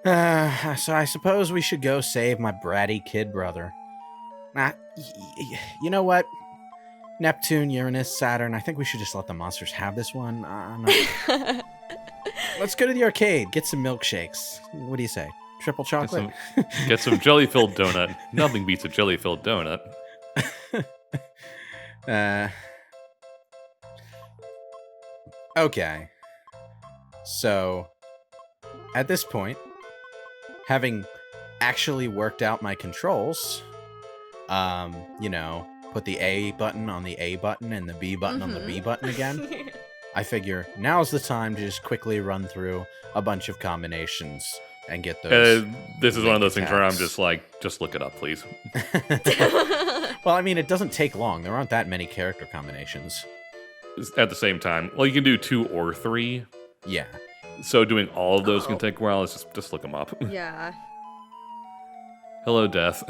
So I suppose we should go save my bratty kid brother. You know what? Neptune, Uranus, Saturn, I think we should just let the monsters have this one. Let's go to the arcade, get some milkshakes. What do you say? Triple chocolate? Get some jelly-filled donut. Nothing beats a jelly-filled donut. Okay. So, at this point, having actually worked out my controls, put the A button on the A button and the B button on the B button again, I figure now's the time to just quickly run through a bunch of combinations and get those. This is one of those things where I'm just like, just look it up, please. Well, I mean, it doesn't take long. There aren't that many character combinations. At the same time, well, you can do 2 or 3. Yeah. So doing all of those can take a while. Let's just look them up. Yeah. Hello, Death.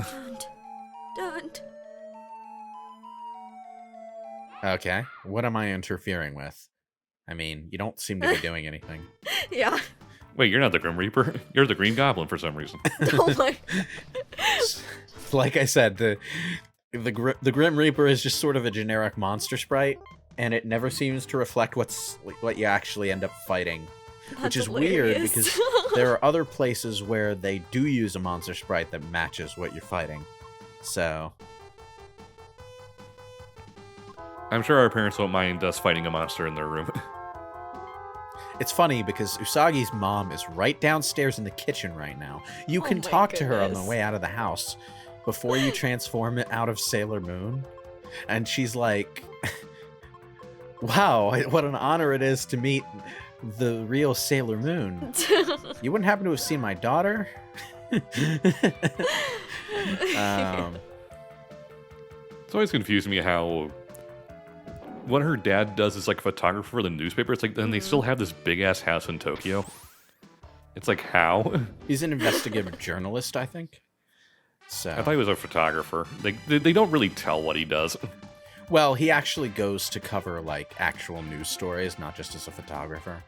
Don't. Okay. What am I interfering with? I mean, you don't seem to be doing anything. Yeah. Wait, you're not the Grim Reaper? You're the Green Goblin for some reason. Oh my. Like I said, the Grim Reaper is just sort of a generic monster sprite, and it never seems to reflect what you actually end up fighting. Which is weird, because there are other places where they do use a monster sprite that matches what you're fighting. So... I'm sure our parents won't mind us fighting a monster in their room. It's funny, because Usagi's mom is right downstairs in the kitchen right now. You can talk to her on the way out of the house before you transform it out of Sailor Moon. And she's like, wow, what an honor it is to meet the real Sailor Moon. You wouldn't happen to have seen my daughter? It's always confused me how what her dad does is like a photographer for the newspaper. It's like, then they still have this big ass house in Tokyo. It's like, how? He's an investigative journalist, I think. So I thought he was a photographer. They don't really tell what he does. Well, he actually goes to cover like actual news stories, not just as a photographer.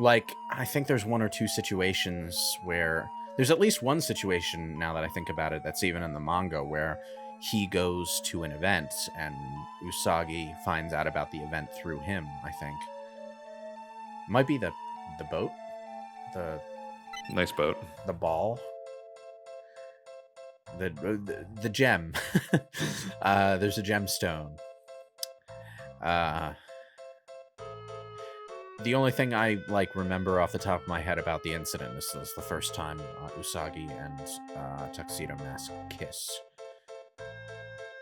Like, I think there's 1 or 2 situations where... There's at least one situation, now that I think about it, that's even in the manga, where he goes to an event, and Usagi finds out about the event through him, I think. Might be the boat? Nice boat. The ball? The gem. There's a gemstone. The only thing I remember off the top of my head about the incident is the first time Usagi and Tuxedo Mask kiss.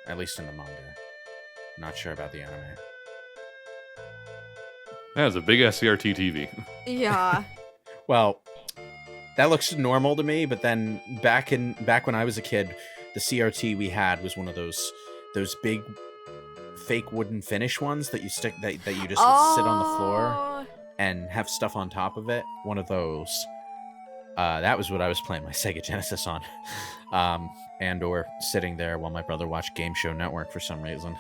At least in the manga. Not sure about the anime. That was a big ass CRT TV. Yeah. Well, that looks normal to me, but then back when I was a kid, the CRT we had was one of those big fake wooden finish ones that you stick that you just sit on the floor and have stuff on top of it. One of those. That was what I was playing my Sega Genesis on. Or sitting there while my brother watched Game Show Network for some reason.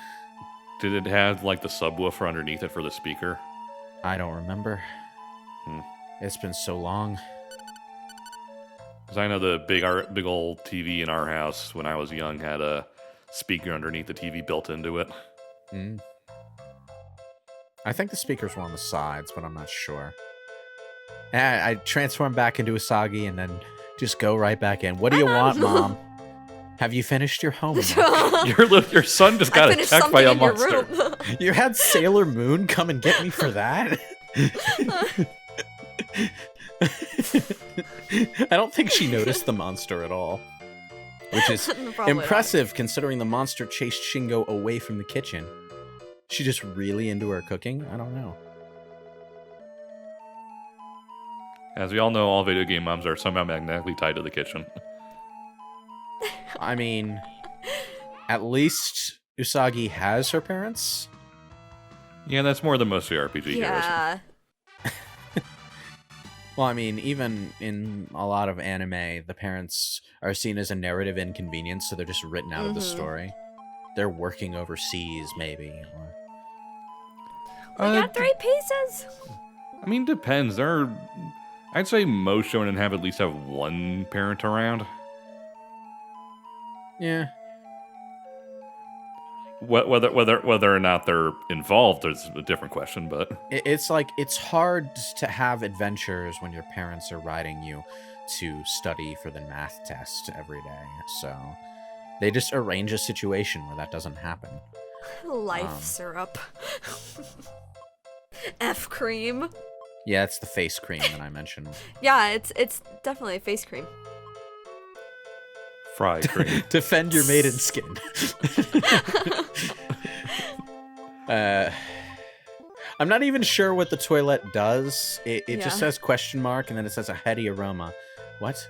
Did it have like the subwoofer underneath it for the speaker? I don't remember. It's been so long. Because I know the big old TV in our house when I was young had a speaker underneath the TV built into it. I think the speakers were on the sides, but I'm not sure. I transform back into Usagi and then just go right back in. What do you want, Mom? Have you finished your homework? Your son just got attacked by a monster. You had Sailor Moon come and get me for that? I don't think she noticed the monster at all. Which is impressive considering the monster chased Shingo away from the kitchen. She just really into her cooking? I don't know. As we all know, all video game moms are somehow magnetically tied to the kitchen. I mean, at least Usagi has her parents. Yeah, that's more than most JRPG heroes. Yeah. Well, I mean, even in a lot of anime, the parents are seen as a narrative inconvenience, so they're just written out of the story. They're working overseas, maybe. We got 3 pieces. I mean, depends. I'd say most shonen have at least have one parent around. Yeah. Whether or not they're involved is a different question, but It's like, it's hard to have adventures when your parents are riding you to study for the math test every day. So they just arrange a situation where that doesn't happen. Life syrup. F cream. Yeah, it's the face cream that I mentioned. Yeah, it's definitely face cream. fry cream. Defend your maiden skin. I'm not even sure what the toilet does. It just says question mark, and then it says a heady aroma. What?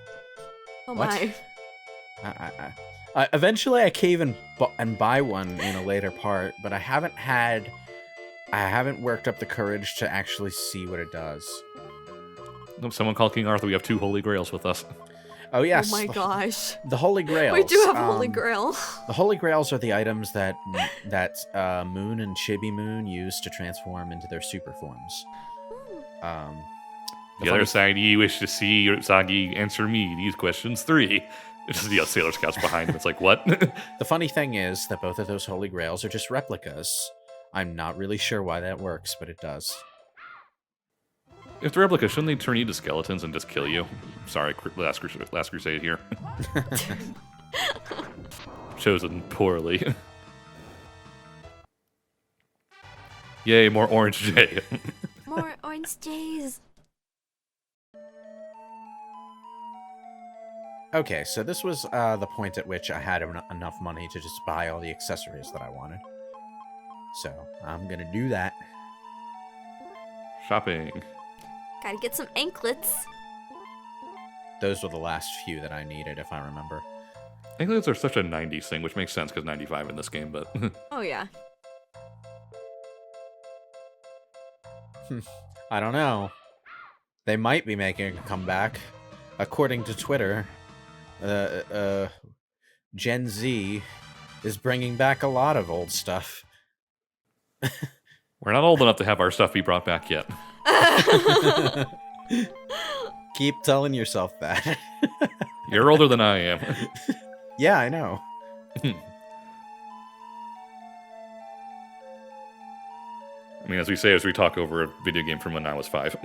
Oh What? my. Eventually I cave and buy one in a later part, but I haven't worked up the courage to actually see what it does. Someone called King Arthur. We have 2 holy grails with us. Oh yes. Oh my gosh. The Holy Grails. We do have a Holy Grail. The Holy Grails are the items that Moon and Chibi Moon use to transform into their super forms. The other side, you wish to see Usagi answer me these questions 3. It's just the Sailor Scouts behind him. It's like, what? The funny thing is that both of those Holy Grails are just replicas. I'm not really sure why that works, but it does. If they're replicas, shouldn't they turn you to skeletons and just kill you? Sorry, Last Crusade here. Chosen poorly. Yay, more Orange J. More orange J's. Okay, so this was the point at which I had enough money to just buy all the accessories that I wanted. So, I'm gonna do that. Shopping. Gotta get some anklets. Those were the last few that I needed, if I remember. Anklets are such a 90s thing, which makes sense because 95 in this game, but... Oh yeah. I don't know. They might be making a comeback. According to Twitter, Gen Z is bringing back a lot of old stuff. We're not old enough to have our stuff be brought back yet. Keep telling yourself that. You're older than I am. Yeah, I know. I mean, as we say as we talk over a video game from when I was 5.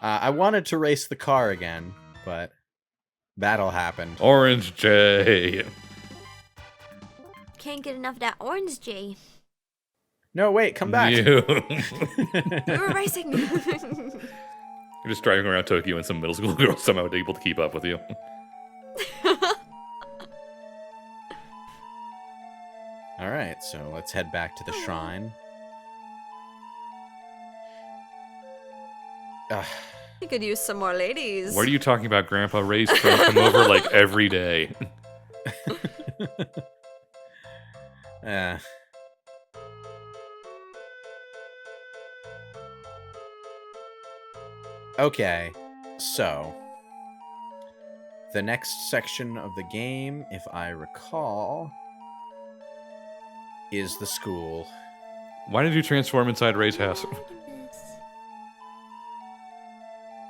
I wanted to race the car again, but battle happened. Orange J. Can't get enough of that orange J. No, wait, come back. You. We were racing. You're just driving around Tokyo and some middle school girl somehow able to keep up with you. Alright, so let's head back to the shrine. You could use some more ladies. What are you talking about, Grandpa? Ray's trying to come over like every day. Okay, so the next section of the game, if I recall, is the school. Why did you transform inside Ray's house?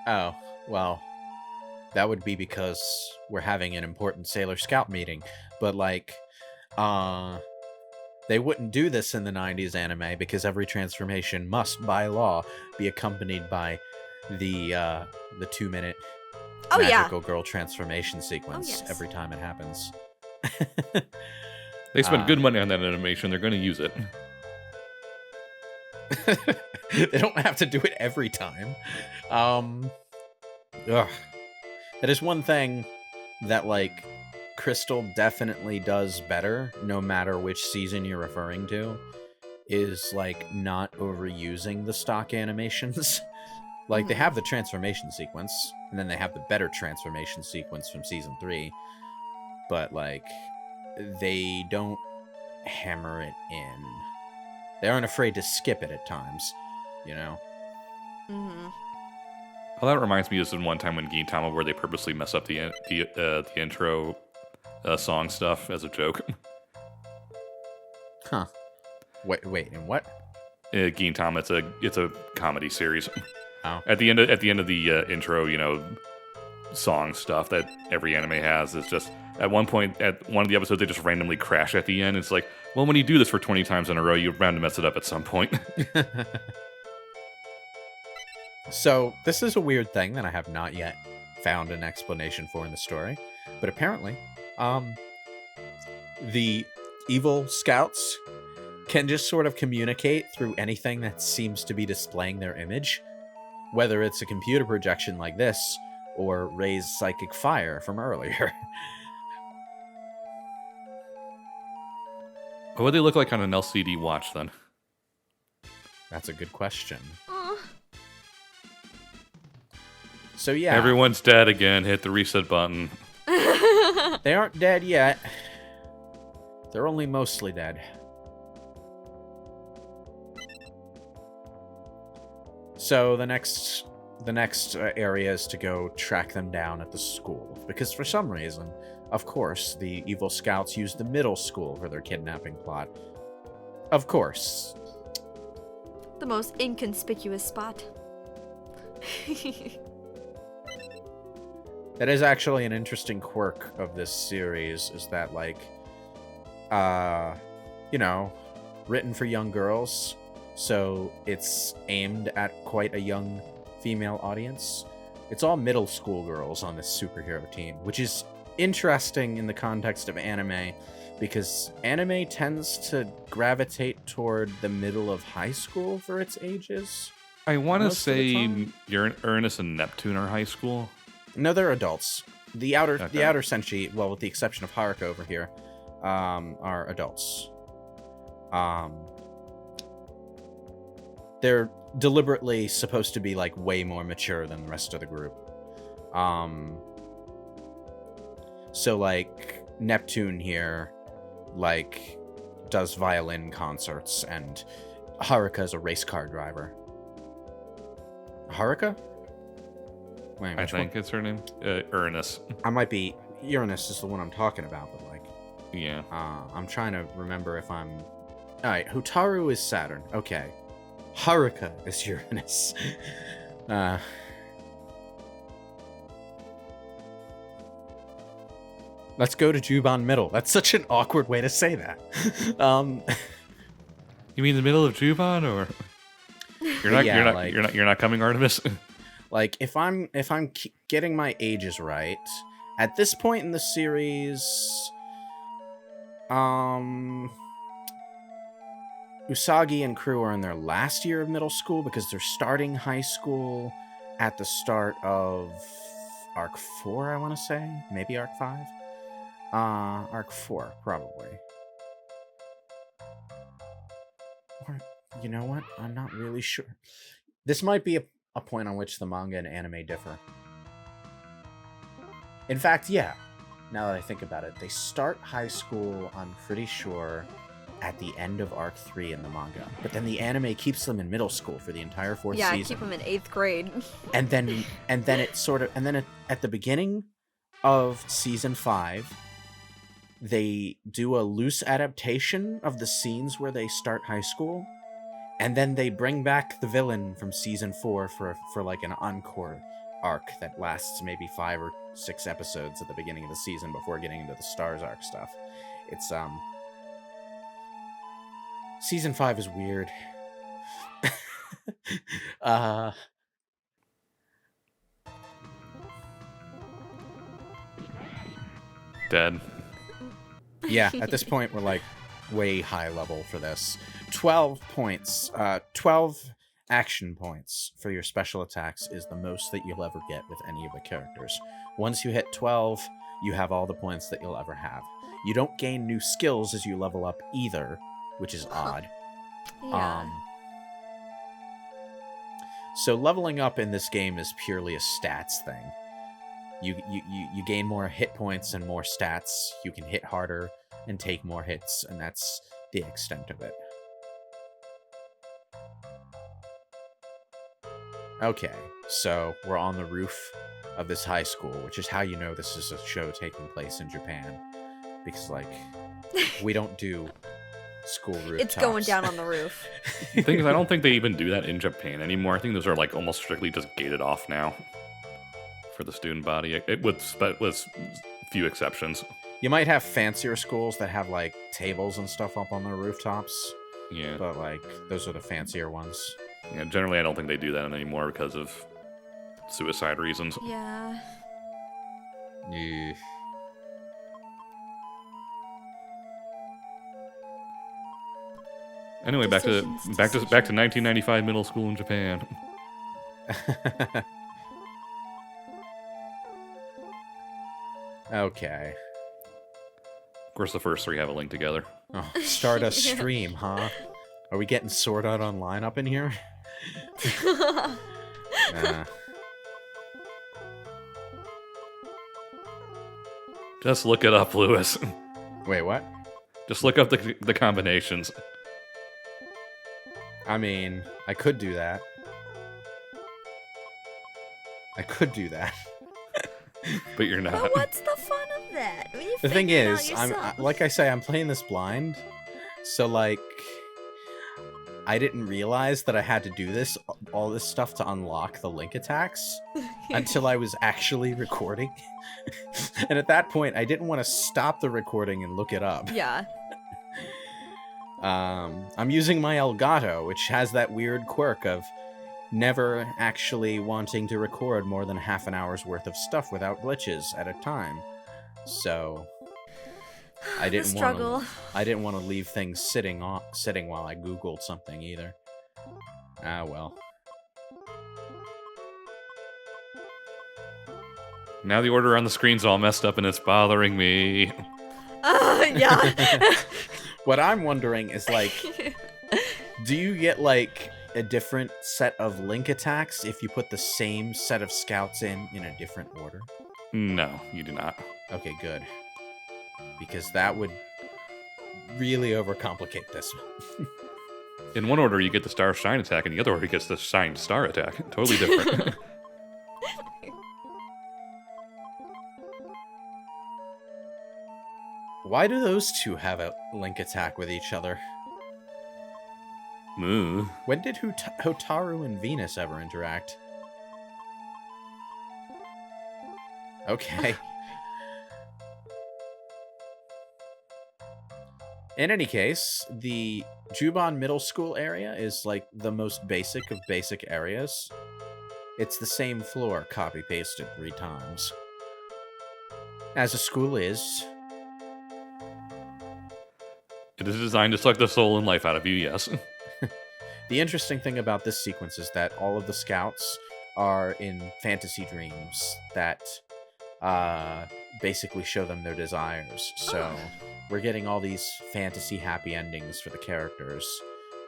Oh, well, that would be because we're having an important Sailor Scout meeting. But, like, they wouldn't do this in the 90s anime because every transformation must, by law, be accompanied by the 2-minute magical girl transformation sequence every time it happens. They spent good money on that animation. They're going to use it. They don't have to do it every time. That is one thing that, like, Crystal definitely does better, no matter which season you're referring to, is, like, not overusing the stock animations. Like, they have the transformation sequence, and then they have the better transformation sequence from Season 3, but, like, they don't hammer it in. They aren't afraid to skip it at times, you know? Mm-hmm. Well, that reminds me of this one time when Gintama where they purposely mess up the intro song stuff as a joke. Huh. Wait, and what? Gintama. It's a comedy series. Oh. At the end of the intro, song stuff that every anime has is just at one point at one of the episodes they just randomly crash at the end. It's like, well, when you do this for 20 times in a row, you're bound to mess it up at some point. So this is a weird thing that I have not yet found an explanation for in the story, but apparently, the evil scouts can just sort of communicate through anything that seems to be displaying their image, whether it's a computer projection like this or Ray's psychic fire from earlier. What would they look like on an LCD watch then? That's a good question. Aw. So yeah, Everyone's dead again. Hit the reset button. they aren't dead yet. They're only mostly dead. So the next area is to go track them down at the school, because for some reason, of course, the evil scouts used the middle school for their kidnapping plot. Of course. The most inconspicuous spot. That is actually an interesting quirk of this series, is that, like, written for young girls, so it's aimed at quite a young female audience. It's all middle school girls on this superhero team, which is interesting in the context of anime, because anime tends to gravitate toward the middle of high school for its ages. I want to Most of the say time. Uranus and Neptune are high school. No, they're adults. The outer Okay. Senshi, well, with the exception of Haruka over here, are adults. They're deliberately supposed to be like way more mature than the rest of the group. So like Neptune here, like, does violin concerts, and Haruka's a race car driver. Haruka? Wait, I which think one? it's her name. Uranus. I might be. Uranus is the one I'm talking about, but like, Yeah. I'm trying to remember if I'm. Alright, Hotaru is Saturn. Okay. Haruka is Uranus. Let's go to Juban Middle. That's such an awkward way to say that. You mean the middle of Juban, or you're not? Yeah, you're not. like- You're not coming, Artemis. Like, if I'm getting my ages right, at this point in the series, Usagi and crew are in their last year of middle school, because they're starting high school at the start of Arc 4, I want to say. Maybe Arc 5? Arc 4, probably. Or, you know what? I'm not really sure. This might be a point on which the manga and anime differ. In fact, yeah. Now that I think about it, they start high school, I'm pretty sure, at the end of Arc 3 in the manga. But then the anime keeps them in middle school for the entire fourth Yeah, season. keep him in 8th grade. And then it sort of, and then at the beginning of season 5, they do a loose adaptation of the scenes where they start high school, and then they bring back the villain from season 4 for like an encore arc that lasts maybe 5 or 6 episodes at the beginning of the season before getting into the Stars arc stuff. It's season 5 is weird. Dead. Yeah, at this point, we're like way high level for this. 12 points. 12 action points for your special attacks is the most that you'll ever get with any of the characters. Once you hit 12, you have all the points that you'll ever have. You don't gain new skills as you level up either, which is odd. Yeah. So leveling up in this game is purely a stats thing. You gain more hit points and more stats. You can hit harder and take more hits, and that's the extent of it. Okay, so we're on the roof of this high school, which is how you know this is a show taking place in Japan. Because, like, we don't do school rooftops. It's going down on the roof. The thing is, I don't think they even do that in Japan anymore. I think those are like almost strictly just gated off now for the student body. It with few exceptions. You might have fancier schools that have like tables and stuff up on their rooftops. Yeah. But like those are the fancier ones. Yeah. Generally, I don't think they do that anymore because of suicide reasons. Yeah. Yeah. Anyway, back to Decisions. 1995 middle school in Japan. Okay. Of course, the first three have a link together. Oh, start a stream, huh? Are we getting Sword Art Online up in here? Nah. Just look it up, Lewis. Wait, what? Just look up the combinations. I mean, I could do that. But you're not. But what's the fun of that? When you The thing figure it out is, yourself. like I say, I'm playing this blind, so like, I didn't realize that I had to do all this stuff to unlock the link attacks until I was actually recording. And at that point, I didn't want to stop the recording and look it up. Yeah. I'm using my Elgato, which has that weird quirk of never actually wanting to record more than half an hour's worth of stuff without glitches at a time. So I The didn't struggle. want to leave things sitting while I Googled something either. Ah well. Now the order on the screen's all messed up and it's bothering me. Yeah. What I'm wondering is like, do you get like a different set of link attacks if you put the same set of scouts in a different order? No, you do not. Okay, good. Because that would really overcomplicate this. In one order, you get the Star Shine attack, and the other order, you get the Shine Star attack. Totally different. Why do those two have a link attack with each other? Moo. When did Hotaru and Venus ever interact? Okay. In any case, the Juban Middle School area is like the most basic of basic areas. It's the same floor, copy-pasted 3 times. As a school is. It is designed to suck the soul and life out of you, yes. The interesting thing about this sequence is that all of the scouts are in fantasy dreams that basically show them their desires. So we're getting all these fantasy happy endings for the characters.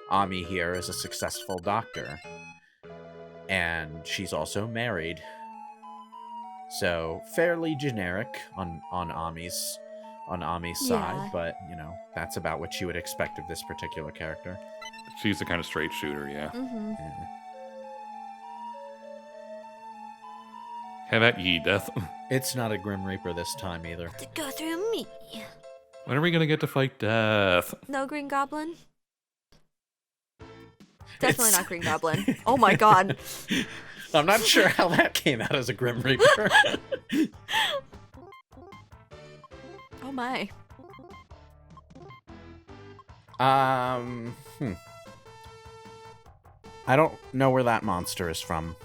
Ami here is a successful doctor, and she's also married. So fairly generic on Ami's side, but you know, that's about what you would expect of this particular character. She's the kind of straight shooter, yeah. Mm-hmm. Yeah. Have at ye, Death. It's not a Grim Reaper this time either. To go through me. When are we gonna get to fight Death? No Green Goblin? Definitely It's- not Green Goblin. Oh my god. I'm not sure how that came out as a Grim Reaper. Oh my. I don't know where that monster is from.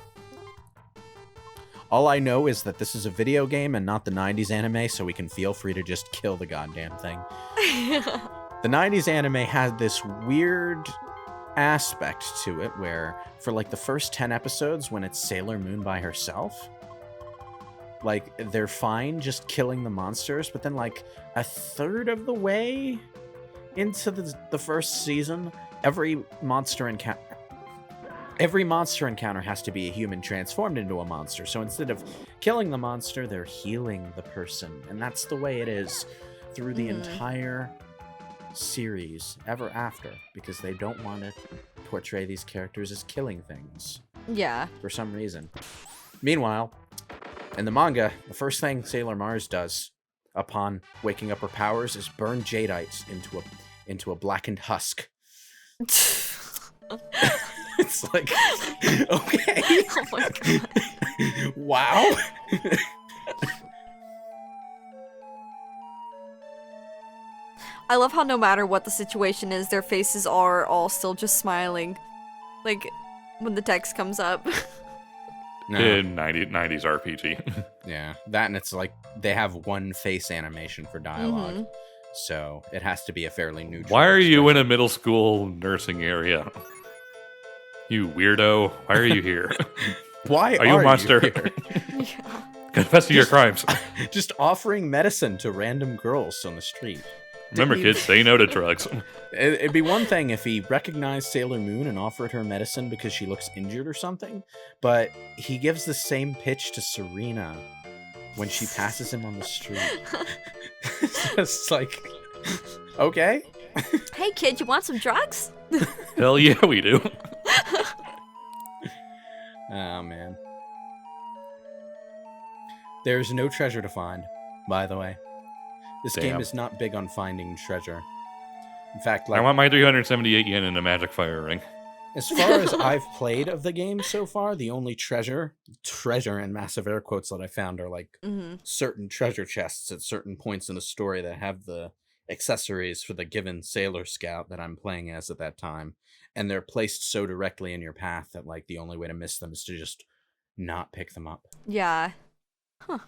All I know is that this is a video game and not the 90s anime, so we can feel free to just kill the goddamn thing. The 90s anime had this weird aspect to it where, for like the first 10 episodes, when it's Sailor Moon by herself, like, they're fine just killing the monsters, but then like a third of the way into the first season, every monster encounter has to be a human transformed into a monster. So instead of killing the monster, they're healing the person. And that's the way it is through the entire series ever after, because they don't want to portray these characters as killing things Yeah. for some reason. Meanwhile, in the manga, the first thing Sailor Mars does upon waking up her powers is burn jadeite into a blackened husk. It's like, okay. Oh my god. Wow. I love how no matter what the situation is, their faces are all still just smiling. Like, when the text comes up. No. In 90s RPG. Yeah, that and it's like they have one face animation for dialogue, Mhm. so it has to be a fairly neutral. Why are you in expression. a middle school nursing area? You weirdo. Why are you here? Why Are you a monster? here? Yeah. Confess to your crimes. Just offering medicine to random girls on the street. Remember, Didn't kids, say no to drugs. It'd be one thing if he recognized Sailor Moon and offered her medicine because she looks injured or something, but he gives the same pitch to Serena when she passes him on the street. It's just like, okay. Hey kid, you want some drugs? Hell yeah, we do. Oh, man. There's no treasure to find, by the way. This game Damn. is not big on finding treasure. In fact, I like, want my 378 yen in a magic fire ring. as far as I've played of the game so far, the only treasure in massive air quotes that I found are like Mm-hmm. certain treasure chests at certain points in the story that have the accessories for the given Sailor Scout that I'm playing as at that time. And they're placed so directly in your path that like the only way to miss them is to just not pick them up. Yeah. Huh.